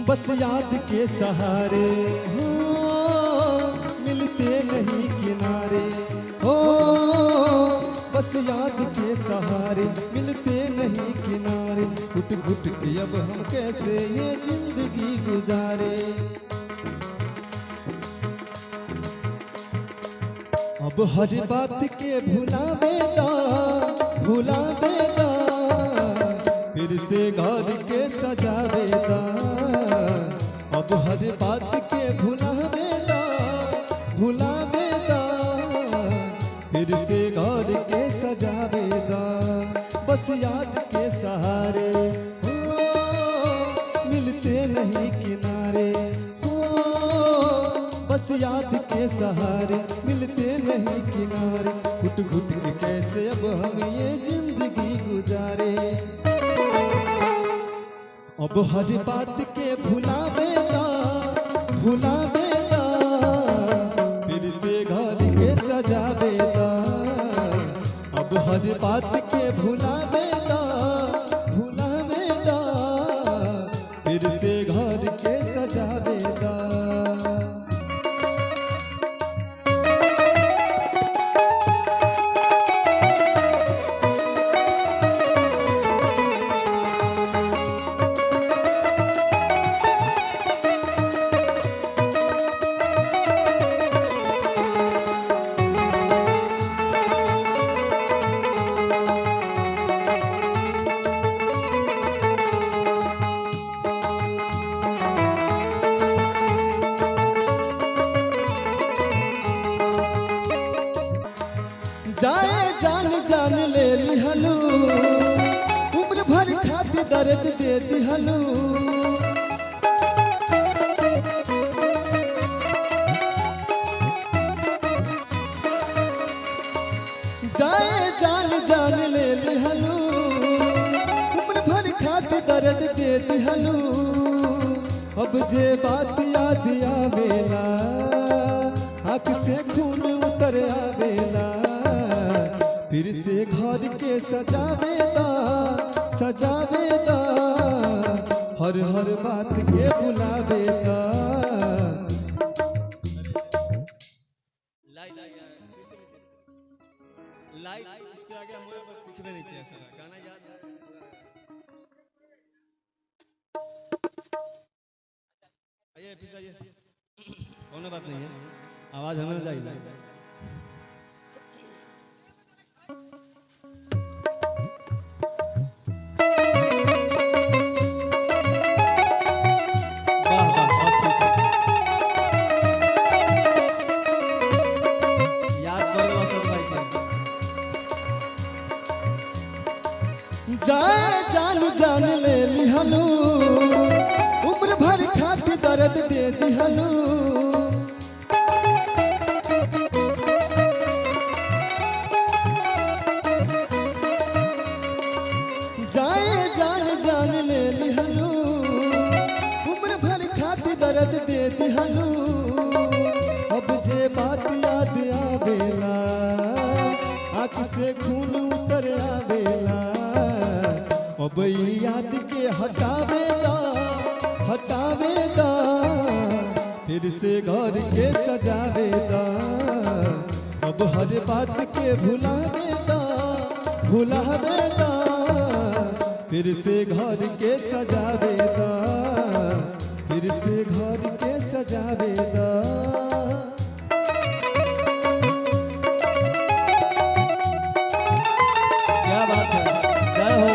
बस याद के सहारे हो मिलते नहीं किनारे हो, बस याद के सहारे मिलते नहीं किनारे। घुट घुट के अब हम कैसे ये जिंदगी गुजारे। अब हर बात के भुलावेगा फिर से घर के सजावेगा। अब हर बात के भुलावेगा फिर से घर के सजावेगा। बस याद के सहारे हो मिलते नहीं किनारे हो, बस याद के सहारे मिलते नहीं किनारे। घुट घुट के कैसे अब हम ये जिंदगी गुजारे। अब हर बात के भुलावेगा फिर से घर के सजावेगा। अब हर बात के भुलावेगा फिर से घर के सजावेगा। जाए जान ले लिहलू, उम्र भर खातिर दर्द दे दिहलू। जाए जान ले लिहलू, उम्र भर खातिर दर्द दे दिहलू। अब जे बात याद आवेला आँख से खून उतर आवेला। फिर से घर के सजावेदा हर बात के बुलावेदा। लाइट इसके आगे हम कुछ भी नहीं किया सर। गाना याद है? आइए पीछे आइए, कोई बात नहीं है, आवाज हमें जाएगी। जाए जान ले लिहलू, उम्र भर खातिर दर्द दे दिहलू। जाए जान ले लिहलू, उम्र भर खातिर दर्द दे दिहलू। अब जे बात याद आवेला आँख से खून उतर आवेला। अब याद के हटावेगा फिर से घर के सजावेगा। अब हर बात के भुलावेगा फिर से घर के सजावेगा। फिर से घर के सजावेगा। क्या बात है, जय हो।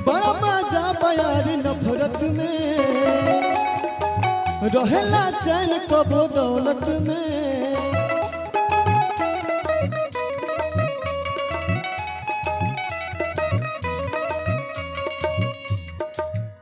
बड़ा मजा प्यार नफरत में रहेला चैन कबो दौलत में।